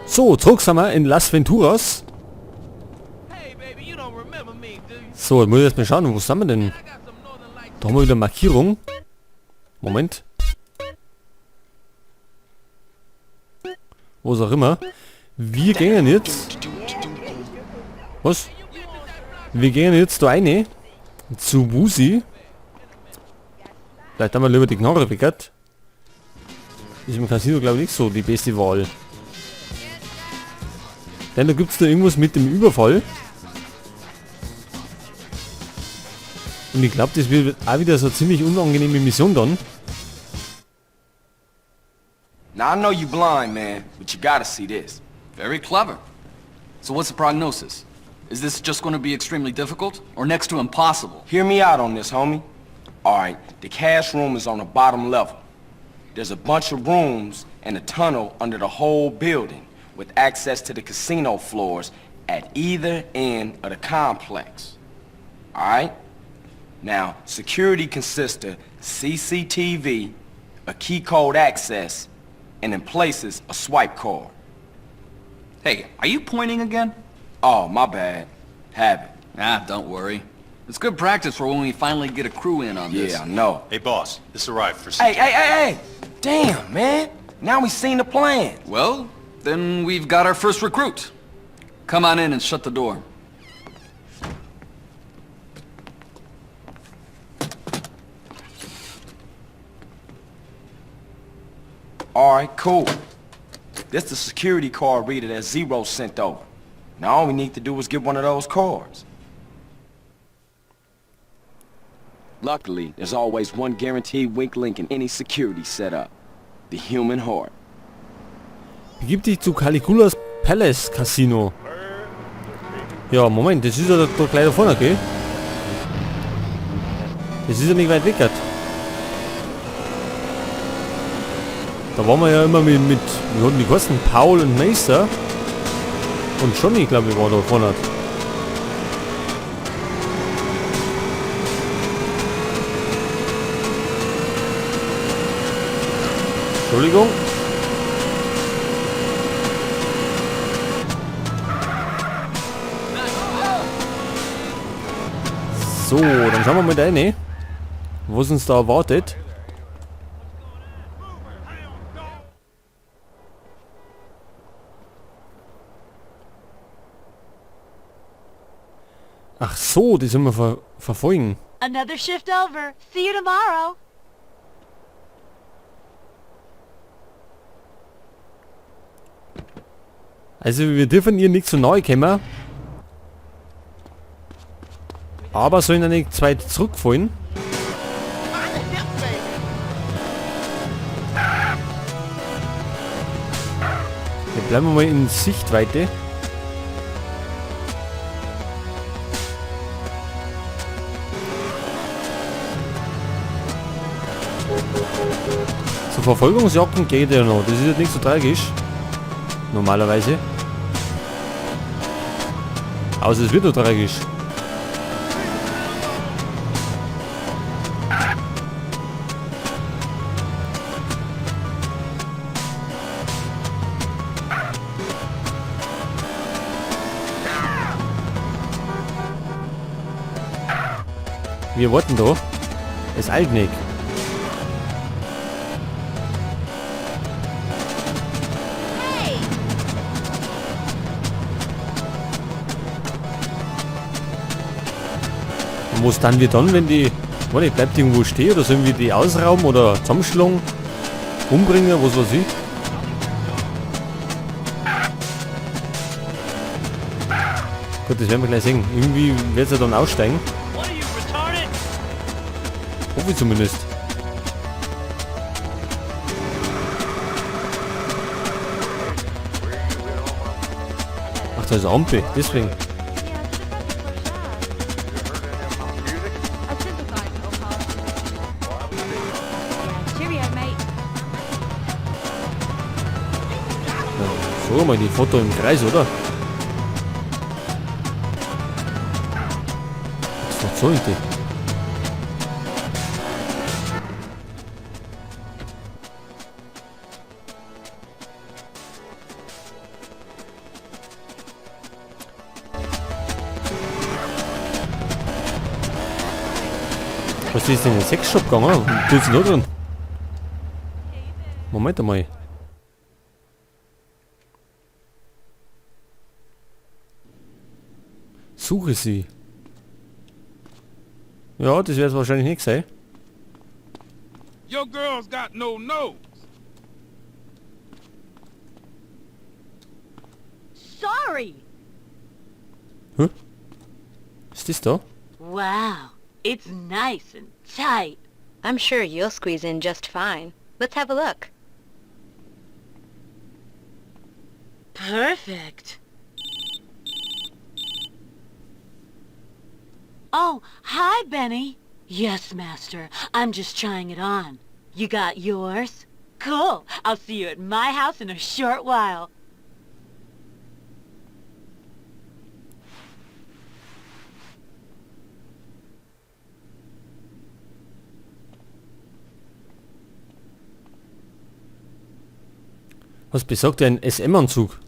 So, zurück sind wir in Las Venturas. So, jetzt muss ich erst mal schauen, wo sind wir denn? Da haben wir wieder Markierung. Moment. Wo auch immer. Wir gehen jetzt... Was? Wir gehen jetzt da rein. Zu Wusi. Vielleicht haben wir lieber die Knarre weggert. Ist im Casino, glaube ich, nicht so die beste Wahl. Denn da gibt es da irgendwas mit dem Überfall. Und ich glaube, das wird auch wieder so eine ziemlich unangenehme Mission dann. Now I know you blind, man, but you gotta see this. Very clever. So what's the prognosis? Is this just going to be extremely difficult, or next to impossible? Hear me out on this, homie. Alright, the cash room is on the bottom level. There's a bunch of rooms and a tunnel under the whole building, with access to the casino floors at either end of the complex. Alright? Now, security consists of CCTV, a key code access, and in places, a swipe card. Hey, are you pointing again? Oh, my bad. Habit. Ah, don't worry. It's good practice for when we finally get a crew in on this. Yeah, I know. Hey, boss, this arrived for Hey! Damn, man. Now we seen the plan. Well, then we've got our first recruit. Come on in and shut the door. Alright, cool. This the security card reader that Zero sent over. Now all we need to do is get one of those cards. Luckily, there's always one guaranteed weak link in any security setup. The human heart. Begib dich zu Caligulas Palace Casino. Ja, Moment, das ist ja da gleich da vorne, okay? Das ist ja nicht weit weg. Da waren wir ja immer mit wir hatten die Kosten, Paul und Meister. Und Johnny, glaube ich, war da vorne. Entschuldigung. So, dann schauen wir mal da rein, was uns da erwartet. Ach so, die sollen wir verfolgen. Another shift over. See you tomorrow. Also wir dürfen ihr nicht so nahe kommen. Aber sollen ja nicht zu weit zurückfallen. Dann bleiben wir mal in Sichtweite. So Verfolgungsjagden geht ja noch. Das ist jetzt nicht so tragisch. Normalerweise. Außer es wird nur tragisch. Wir warten da. Es eilt nicht. Und was dann wir dann, wenn die... Warte, bleibt die irgendwo stehen oder sollen wir die ausrauben oder zusammenschlagen? Umbringen, was weiß ich? Gut, das werden wir gleich sehen. Irgendwie wird sie dann aussteigen. Hoffe ich zumindest. Ach, da ist eine Ampel, deswegen. So, mal die Foto im Kreis, oder? Was soll ich denn? Was ist denn in den Sexshop gegangen? Und tut's da drin? Moment einmal. Suche sie. Ja, das wird es wahrscheinlich nicht sein. Your girl's got no nose. Sorry. Hä? Ist das da? Wow, it's nice and tight. I'm sure you'll squeeze in just fine. Let's have a look. Perfect. Oh, hi, Benny. Yes, Master. I'm just trying it on. You got yours? Cool. I'll see you at my house in a short while. Was besagt ein SM-Anzug?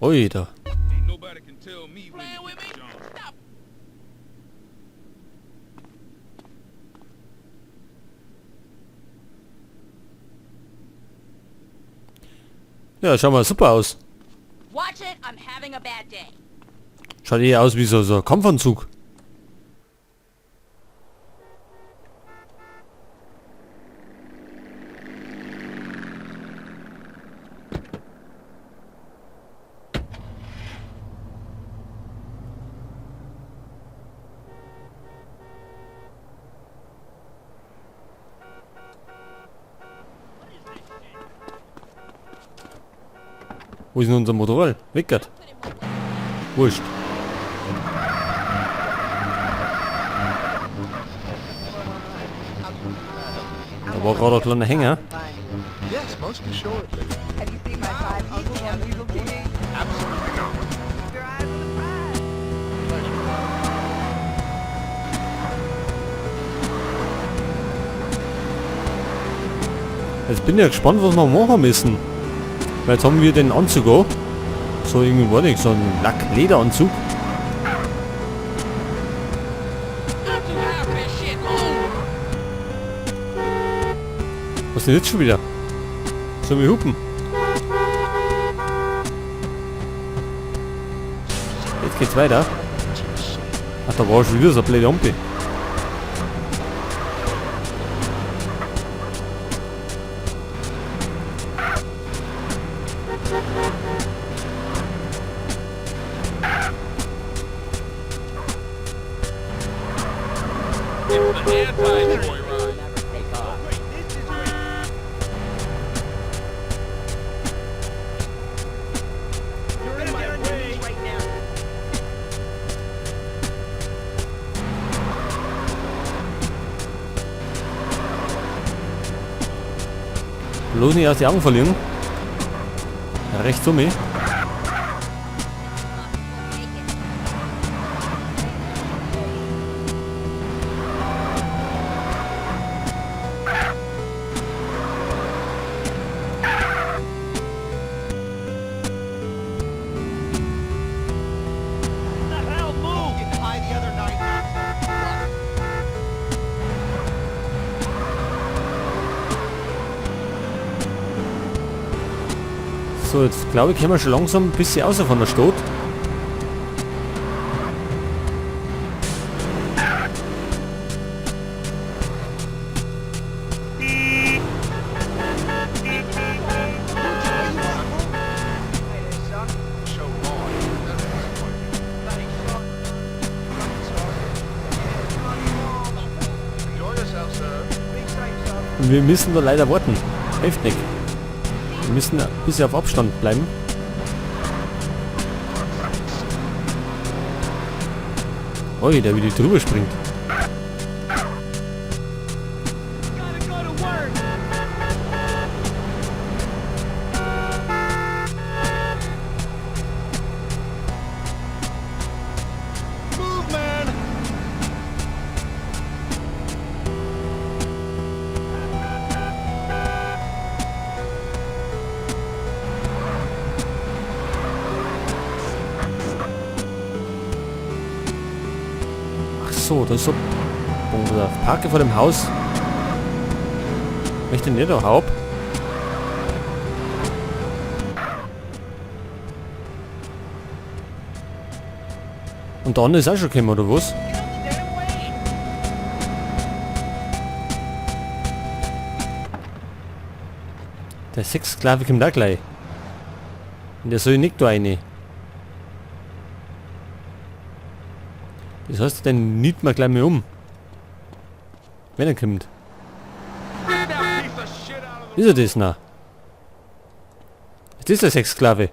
Oida. Ain't nobody can tell me when to get the John. Ja, schau mal super aus. Watch it, I'm having a bad day. Schaut eher aus wie so ein Kampfanzug. Wo ist denn unser Motorrad? Weggert. Wurscht. Da war gerade ein kleiner Hänger. Yes, most assuredly. Have you seen my 5 Uncle Henry's King? Absolutely not. Keep your eyes on the prize. Jetzt bin ich ja gespannt, was wir machen müssen. Weil jetzt haben wir den Anzug auch. So irgendwie war nicht, so ein Lack-Lederanzug. Was ist denn jetzt schon wieder? Sollen wir hupen? Jetzt geht's weiter. Ach, da war schon wieder so eine blöde Ampel. It's the anti-joyride. You're in my way right now. Bloß nicht aus die Augen verlieren. Rechts um mich. So, jetzt glaube ich, können wir schon langsam ein bisschen außer von der Stadt. Enjoy yourself, sir. Und wir müssen da leider warten. Heftig. Wir müssen ein bisschen auf Abstand bleiben. Ui, der wie die drüber springt. Move, man! Ach so, das ist so Punkt, pass auf. Parke vor dem Haus. Möchte nicht auch ab. Und der andere ist auch schon gekommen, oder was? Der Sexsklave kommt da gleich. Und der soll nicht da rein. Das heißt, dann nimmt man gleich mal um. Wenn er kommt. Ist er das noch? Ist das der Sexsklave?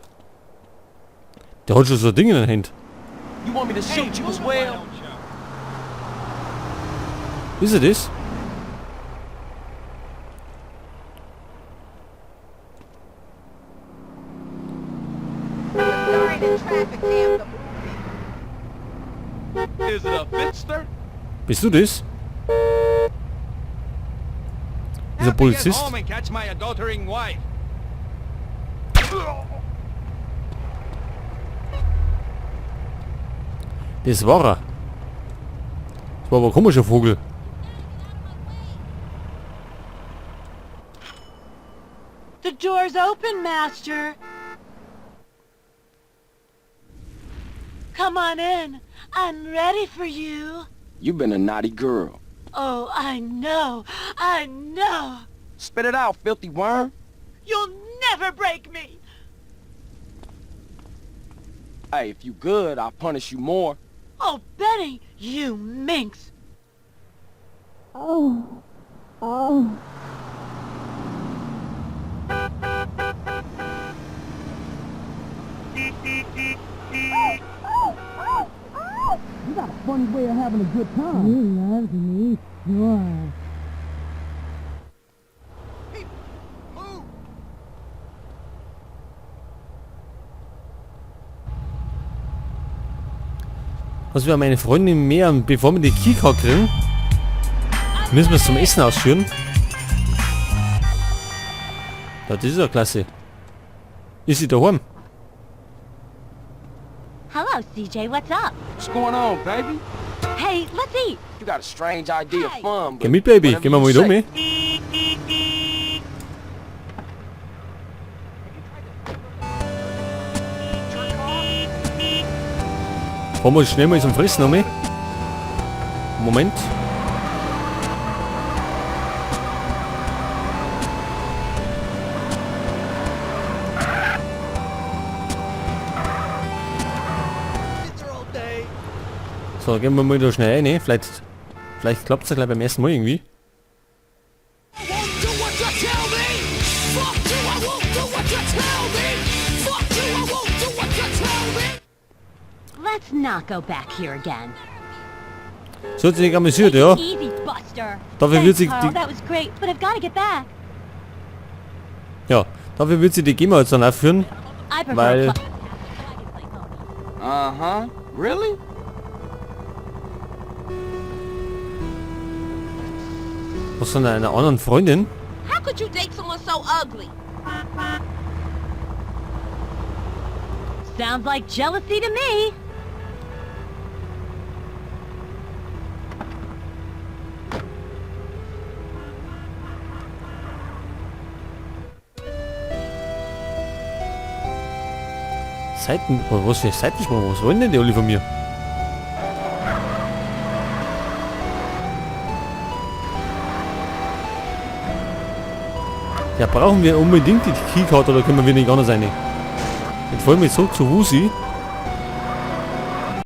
Der hat schon so Dinge in der Hand. You want me to shoot you as well? Ist er das? Sorry to traffic jam the movie. Is it a fitster? Bist du das? Dieser Get Polizist? home and catch my adultering wife. Das war er. Das war aber ein komischer Vogel. The door's open, Master. Come on in. I'm ready for you. You've been a naughty girl. Oh, I know. I know. Spit it out, filthy worm. You'll never break me. Hey, if you good, I'll punish you more. Oh, Benny, you minx. Also wir haben eine Freundin mehr und bevor wir die Keycard kriegen, müssen wir es zum Essen ausführen. Ja, das ist ja klasse. Ist sie daheim? Hello, CJ. What's up? What's going on, baby? Hey, let's eat. You got a strange idea of fun, but Geh mit, Baby. whatever Gehen wir you mal say. um, ey. Fahren wir schnell mal zum Fressen um. Moment. So, gehen wir mal da schnell rein. Vielleicht klappt es ja gleich beim ersten Mal irgendwie. Let's not go back here again. So hat sie nicht amüsiert, ja. Easy, Buster. Dafür wird sie Carl, die, that was great, but I've got to get back. ja, dafür wird sie die GEMA jetzt dann aufführen. I prefer Weil- Uh-huh. Really? Was von einer anderen Freundin? How could you date someone so ugly? Sounds like jealousy to me. Was für Seitensprung? Was wollen denn die alle von mir? Ja, brauchen wir unbedingt die Keycard oder können wir wieder nicht anders rein? Jetzt wollen wir zurück zu Wusi.